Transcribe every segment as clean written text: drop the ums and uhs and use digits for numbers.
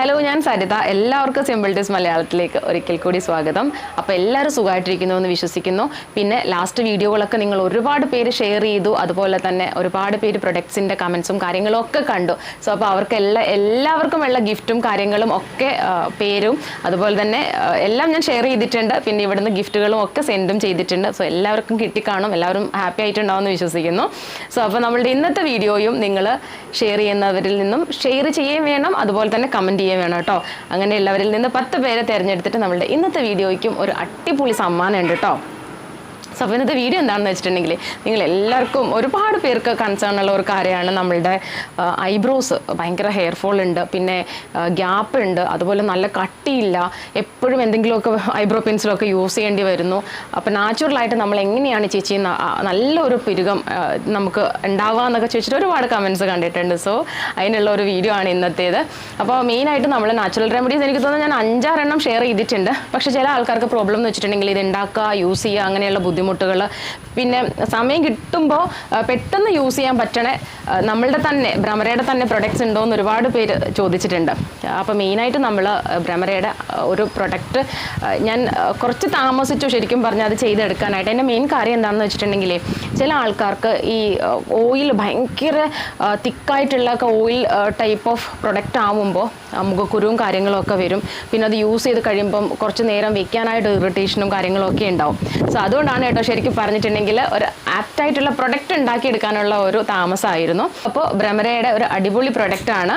Hello, ഞാൻ സരിത. എല്ലാവർക്കും simple tips മലയാളത്തിലേക്ക് ഒരിക്കൽ കൂടി സ്വാഗതം. അപ്പോൾ എല്ലാവരും സുഖമായിട്ടിരിക്കുന്നു എന്ന് വിശ്വസിക്കുന്നു. പിന്നെ ലാസ്റ്റ് വീഡിയോകളൊക്കെ നിങ്ങൾ ഒരുപാട് പേര് ഷെയർ ചെയ്തു, അതുപോലെ തന്നെ ഒരുപാട് പേര് പ്രൊഡക്ട്സിൻ്റെ കമൻസും കാര്യങ്ങളും ഒക്കെ കണ്ടു. സോ അപ്പോൾ അവർക്ക് എല്ലാവർക്കും ഉള്ള ഗിഫ്റ്റും കാര്യങ്ങളും ഒക്കെ പേരും അതുപോലെ തന്നെ എല്ലാം ഞാൻ ഷെയർ ചെയ്തിട്ടുണ്ട്. പിന്നെ ഇവിടുന്ന് ഗിഫ്റ്റുകളും ഒക്കെ സെൻഡും ചെയ്തിട്ടുണ്ട്. സോ എല്ലാവർക്കും കിട്ടിക്കാണും, എല്ലാവരും ഹാപ്പി ആയിട്ടുണ്ടാവും എന്ന് വിശ്വസിക്കുന്നു. സോ അപ്പോൾ നമ്മളുടെ ഇന്നത്തെ വീഡിയോയും നിങ്ങൾ ഷെയർ ചെയ്യുന്നവരിൽ നിന്നും ഷെയർ ചെയ്യുകയും വേണം, അതുപോലെ തന്നെ കമൻറ്റ് ചെയ്യുകയും വേണം കേട്ടോ. അങ്ങനെയുള്ളവരിൽ നിന്ന് 10 പേരെ തിരഞ്ഞെടുത്തിട്ട് നമ്മളുടെ ഇന്നത്തെ വീഡിയോയ്ക്കും ഒരു അടിപൊളി സമ്മാനം ഉണ്ട് കേട്ടോ. സോ അപ്പോൾ ഇന്നത്തെ വീഡിയോ എന്താണെന്ന് വെച്ചിട്ടുണ്ടെങ്കിൽ, നിങ്ങൾ എല്ലാവർക്കും ഒരുപാട് പേർക്ക് കൺസേൺ ഉള്ള ഒരു കാര്യമാണ് നമ്മളുടെ ഐബ്രോസ്. ഭയങ്കര ഹെയർ ഫോൾ ഉണ്ട്, പിന്നെ ഗ്യാപ്പ് ഉണ്ട്, അതുപോലെ നല്ല കട്ടിയില്ല, എപ്പോഴും എന്തെങ്കിലുമൊക്കെ ഐബ്രോ പെൻസിലൊക്കെ യൂസ് ചെയ്യേണ്ടി വരുന്നു. അപ്പോൾ നാച്ചുറലായിട്ട് നമ്മൾ എങ്ങനെയാണ് ചേച്ചി നല്ലൊരു പിരുകം നമുക്ക് ഉണ്ടാവുക എന്നൊക്കെ ചോദിച്ചിട്ട് ഒരുപാട് കമൻസ് കണ്ടിട്ടുണ്ട്. സോ അതിനുള്ള ഒരു വീഡിയോ ആണ് ഇന്നത്തേത്. അപ്പോൾ മെയിനായിട്ട് നമ്മൾ നാച്ചുറൽ റെമഡീസ് എനിക്ക് തോന്നുന്നു ഞാൻ 5-6 എണ്ണം ഷെയർ ചെയ്തിട്ടുണ്ട്. പക്ഷേ ചില ആൾക്കാർക്ക് പ്രോബ്ലം എന്ന് വെച്ചിട്ടുണ്ടെങ്കിൽ ഇത് ഉണ്ടാക്കുക, യൂസ് ചെയ്യുക, അങ്ങനെയുള്ള ബുദ്ധിമുട്ടുകൾ, പിന്നെ സമയം കിട്ടുമ്പോൾ പെട്ടെന്ന് യൂസ് ചെയ്യാൻ പറ്റണ നമ്മളുടെ തന്നെ ഭ്രമരയുടെ തന്നെ പ്രൊഡക്ട്സ് ഉണ്ടോ എന്ന് ഒരുപാട് പേര് ചോദിച്ചിട്ടുണ്ട്. അപ്പോൾ മെയിനായിട്ട് നമ്മൾ ഭ്രമരയുടെ ഒരു പ്രൊഡക്റ്റ് ഞാൻ കുറച്ച് താമസിച്ചു ശരിക്കും പറഞ്ഞാൽ അത് ചെയ്തെടുക്കാനായിട്ട്. എൻ്റെ മെയിൻ കാര്യം എന്താണെന്ന് വെച്ചിട്ടുണ്ടെങ്കിൽ, ചില ആൾക്കാർക്ക് ഈ ഓയിൽ ഭയങ്കര തിക്കായിട്ടുള്ള ഓയിൽ ടൈപ്പ് ഓഫ് പ്രൊഡക്റ്റ് ആവുമ്പോൾ മുഖക്കുരുവും കാര്യങ്ങളും ഒക്കെ വരും. പിന്നെ അത് യൂസ് ചെയ്ത് കഴിയുമ്പം കുറച്ച് നേരം വെക്കാനായിട്ട് ഇറിറ്റേഷനും കാര്യങ്ങളും ഒക്കെ ഉണ്ടാവും. സോ അതുകൊണ്ടാണ് കേട്ടോ ശരിക്കും പറഞ്ഞിട്ടുണ്ടെങ്കിൽ ഒരു ആപ്റ്റായിട്ടുള്ള പ്രൊഡക്റ്റ് ഉണ്ടാക്കിയെടുക്കാനുള്ള ഒരു താമസമായിരുന്നു. അപ്പോൾ ഭ്രമരയുടെ ഒരു അടിപൊളി പ്രൊഡക്റ്റാണ്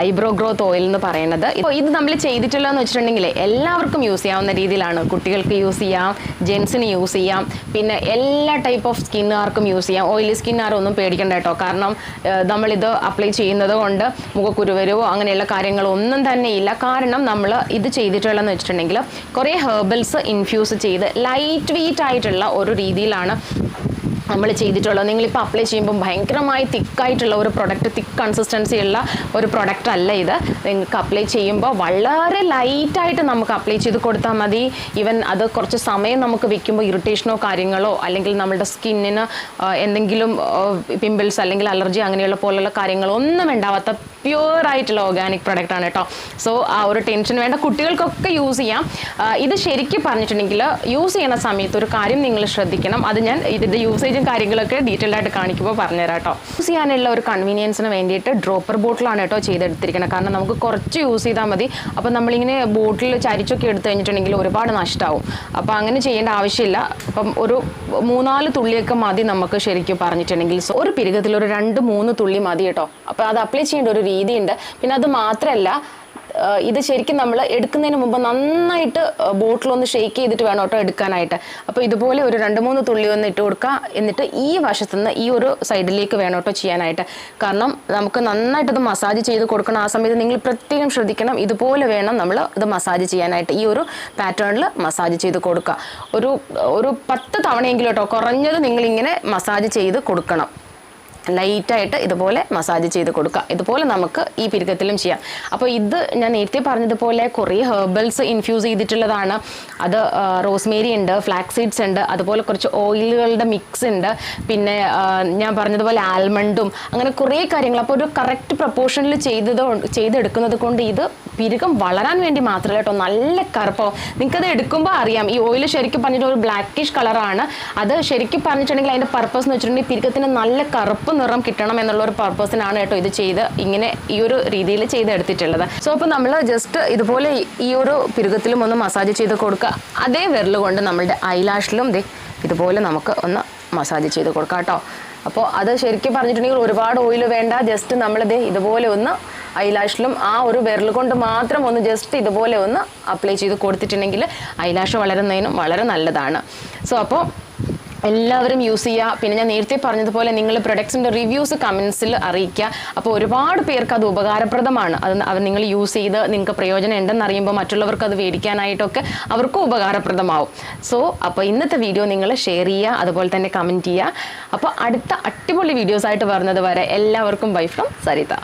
ഐബ്രോ ഗ്രോത്ത് ഓയിൽ എന്ന് പറയുന്നത്. ഇപ്പോൾ ഇത് നമ്മൾ ചെയ്തിട്ടുള്ളതെന്ന് വെച്ചിട്ടുണ്ടെങ്കിൽ എല്ലാവർക്കും യൂസ് ചെയ്യാവുന്ന രീതിയിലാണ്. കുട്ടികൾക്ക് യൂസ് ചെയ്യാം, ജെൻസിന് യൂസ് ചെയ്യാം, പിന്നെ എല്ലാ ടൈപ്പ് ഓഫ് സ്കിന്നുകാർക്കും യൂസ് ചെയ്യാം. ഓയിലി സ്കിന്നുകാരൊന്നും പേടിക്കണ്ട കേട്ടോ. കാരണം നമ്മളിത് അപ്ലൈ ചെയ്യുന്നത് കൊണ്ട് മുഖക്കുരുവരവോ അങ്ങനെയുള്ള കാര്യങ്ങളൊന്നും തന്നെ ഇല്ല. കാരണം നമ്മൾ ഇത് ചെയ്തിട്ടുള്ളതെന്ന് വെച്ചിട്ടുണ്ടെങ്കിൽ കുറേ ഹെർബൽസ് ഇൻഫ്യൂസ് ചെയ്ത് ലൈറ്റ് വെയ്റ്റ് ആയിട്ടുള്ള ഒരു രീതിയിലാണ് നമ്മൾ ചെയ്തിട്ടുള്ളത്. നിങ്ങളിപ്പോൾ അപ്ലൈ ചെയ്യുമ്പോൾ ഭയങ്കരമായി തിക്കായിട്ടുള്ള ഒരു പ്രൊഡക്റ്റ്, തിക്ക് കൺസിസ്റ്റൻസി ഉള്ള ഒരു പ്രൊഡക്റ്റ് അല്ല ഇത്. നിങ്ങൾക്ക് അപ്ലൈ ചെയ്യുമ്പോൾ വളരെ ലൈറ്റായിട്ട് നമുക്ക് അപ്ലൈ ചെയ്ത് കൊടുത്താൽ മതി. ഈവൻ അത് കുറച്ച് സമയം നമുക്ക് വെക്കുമ്പോൾ ഇറിറ്റേഷനോ കാര്യങ്ങളോ അല്ലെങ്കിൽ നമ്മുടെ സ്കിന്നിന് എന്തെങ്കിലും പിമ്പിൾസ് അല്ലെങ്കിൽ അലർജി അങ്ങനെയുള്ള പോലുള്ള കാര്യങ്ങളൊന്നും ഉണ്ടാവാത്ത പ്യുവറായിട്ടുള്ള ഓർഗാനിക് പ്രൊഡക്റ്റ് ആണ് കേട്ടോ. സോ ആ ഒരു ടെൻഷൻ വേണ്ട, കുട്ടികൾക്കൊക്കെ യൂസ് ചെയ്യാം. ഇത് ശരിക്കും പറഞ്ഞിട്ടുണ്ടെങ്കിൽ യൂസ് ചെയ്യുന്ന സമയത്ത് ഒരു കാര്യം നിങ്ങൾ ശ്രദ്ധിക്കണം. അത് ഞാൻ ഇതിൻ്റെ യൂസേജും കാര്യങ്ങളൊക്കെ ഡീറ്റെയിൽ ആയിട്ട് കാണിക്കുമ്പോൾ പറഞ്ഞുതരാം കേട്ടോ. യൂസ് ചെയ്യാനുള്ള ഒരു കൺവീനിയൻസിന് വേണ്ടിയിട്ട് ഡ്രോപ്പർ ബോട്ടിലാണ് കേട്ടോ ചെയ്തെടുത്തിരിക്കുന്നത്. കാരണം നമുക്ക് കുറച്ച് യൂസ് ചെയ്താൽ മതി. അപ്പോൾ നമ്മളിങ്ങനെ ബോട്ടിൽ ചരിച്ചൊക്കെ എടുത്തു കഴിഞ്ഞിട്ടുണ്ടെങ്കിൽ ഒരുപാട് നഷ്ടമാവും. അപ്പോൾ അങ്ങനെ ചെയ്യേണ്ട ആവശ്യമില്ല. അപ്പം ഒരു 3-4 തുള്ളിയൊക്കെ മതി നമുക്ക് ശരിക്കും പറഞ്ഞിട്ടുണ്ടെങ്കിൽ. സോ ഒരു പിരുകത്തിൽ ഒരു 2-3 തുള്ളി മതി കേട്ടോ. അപ്പോൾ അത് അപ്ലൈ ചെയ്യേണ്ട ഒരു രീതിയുണ്ട്. പിന്നെ അത് മാത്രമല്ല, ഇത് ശരിക്കും നമ്മൾ എടുക്കുന്നതിന് മുമ്പ് നന്നായിട്ട് ബോട്ടിലൊന്ന് ഷെയ്ക്ക് ചെയ്തിട്ട് വേണം കേട്ടോ എടുക്കാനായിട്ട്. അപ്പോൾ ഇതുപോലെ ഒരു 2-3 തുള്ളി ഒന്ന് ഇട്ട് കൊടുക്കുക. എന്നിട്ട് ഈ വശത്തുനിന്ന് ഈ ഒരു സൈഡിലേക്ക് വേണം കേട്ടോ ചെയ്യാനായിട്ട്. കാരണം നമുക്ക് നന്നായിട്ട് ഇത് മസാജ് ചെയ്ത് കൊടുക്കണം. ആ സമയത്ത് നിങ്ങൾ പ്രത്യേകം ശ്രദ്ധിക്കണം. ഇതുപോലെ വേണം നമ്മൾ ഇത് മസാജ് ചെയ്യാനായിട്ട്. ഈ ഒരു പാറ്റേണിൽ മസാജ് ചെയ്ത് കൊടുക്കുക. ഒരു 10 തവണയെങ്കിലും കേട്ടോ കുറഞ്ഞത് നിങ്ങളിങ്ങനെ മസാജ് ചെയ്ത് കൊടുക്കണം. ലൈറ്റായിട്ട് ഇതുപോലെ മസാജ് ചെയ്ത് കൊടുക്കുക. ഇതുപോലെ നമുക്ക് ഈ പിരുക്കത്തിലും ചെയ്യാം. അപ്പോൾ ഇത് ഞാൻ നേരത്തെ പറഞ്ഞതുപോലെ കുറേ ഹെർബൽസ് ഇൻഫ്യൂസ് ചെയ്തിട്ടുള്ളതാണ്. അത് റോസ്മേരി ഉണ്ട്, ഫ്ലാക്സ് സീഡ്സ് ഉണ്ട്, അതുപോലെ കുറച്ച് ഓയിലുകളുടെ മിക്സ് ഉണ്ട്, പിന്നെ ഞാൻ പറഞ്ഞതുപോലെ ആൽമണ്ടും, അങ്ങനെ കുറേ കാര്യങ്ങൾ. അപ്പോൾ ഒരു കറക്റ്റ് പ്രപ്പോർഷനിൽ ചെയ്തെടുക്കുന്നത് കൊണ്ട് ഇത് പിരുക്കം വളരാൻ വേണ്ടി മാത്രമല്ല കേട്ടോ, നല്ല കറുപ്പാവും. നിങ്ങൾക്കത് എടുക്കുമ്പോൾ അറിയാം. ഈ ഓയിൽ ശരിക്കും പറഞ്ഞിട്ട് ഒരു ബ്ലാക്കിഷ് കളറാണ്. അത് ശരിക്കും പറഞ്ഞിട്ടുണ്ടെങ്കിൽ അതിൻ്റെ പർപ്പസ് എന്ന് വെച്ചിട്ടുണ്ടെങ്കിൽ പിരുക്കത്തിന് നല്ല കറുപ്പ് നിറം കിട്ടണം എന്നുള്ള ഒരു പർപ്പസിനാണ് കേട്ടോ ഇത് ചെയ്ത് ഇങ്ങനെ ഈ ഒരു രീതിയിൽ ചെയ്തെടുത്തിട്ടുള്ളത്. സോ അപ്പോൾ നമ്മൾ ജസ്റ്റ് ഇതുപോലെ ഈ ഒരു പിരുക്കത്തിലും ഒന്ന് മസാജ് ചെയ്ത് കൊടുക്കുക. അതേ വിരൽ കൊണ്ട് നമ്മളുടെ ഐലാഷിലും ഇതുപോലെ നമുക്ക് ഒന്ന് മസാജ് ചെയ്ത് കൊടുക്കാം കേട്ടോ. അപ്പോൾ അത് ശരിക്കും പറഞ്ഞിട്ടുണ്ടെങ്കിൽ ഒരുപാട് ഓയിൽ വേണ്ട. ജസ്റ്റ് നമ്മളിത് ഇതുപോലെ ഒന്ന് ഐലാഷിലും ആ ഒരു വിരൽ കൊണ്ട് മാത്രം ഒന്ന് ജസ്റ്റ് ഇതുപോലെ ഒന്ന് അപ്ലൈ ചെയ്ത് കൊടുത്തിട്ടുണ്ടെങ്കിൽ ഐലാഷ് വളരുന്നതിനും വളരെ നല്ലതാണ്. സോ അപ്പോൾ എല്ലാവരും യൂസ് ചെയ്യുക. പിന്നെ ഞാൻ നേരത്തെ പറഞ്ഞതുപോലെ നിങ്ങൾ പ്രൊഡക്ട്സിൻ്റെ റിവ്യൂസ് കമൻസിൽ അറിയിക്കുക. അപ്പോൾ ഒരുപാട് പേർക്ക് അത് ഉപകാരപ്രദമാണ്. അത് നിങ്ങൾ യൂസ് ചെയ്ത് നിങ്ങൾക്ക് പ്രയോജനം ഉണ്ടെന്ന് അറിയുമ്പോൾ മറ്റുള്ളവർക്ക് അത് മേടിക്കാനായിട്ടൊക്കെ അവർക്കും ഉപകാരപ്രദമാവും. സോ അപ്പോൾ ഇന്നത്തെ വീഡിയോ നിങ്ങൾ ഷെയർ ചെയ്യുക, അതുപോലെ തന്നെ കമൻറ്റ് ചെയ്യുക. അപ്പോൾ അടുത്ത അടിപൊളി വീഡിയോസായിട്ട് വരുന്നത് വരെ എല്ലാവർക്കും ബൈ ഫ്രം സരിത.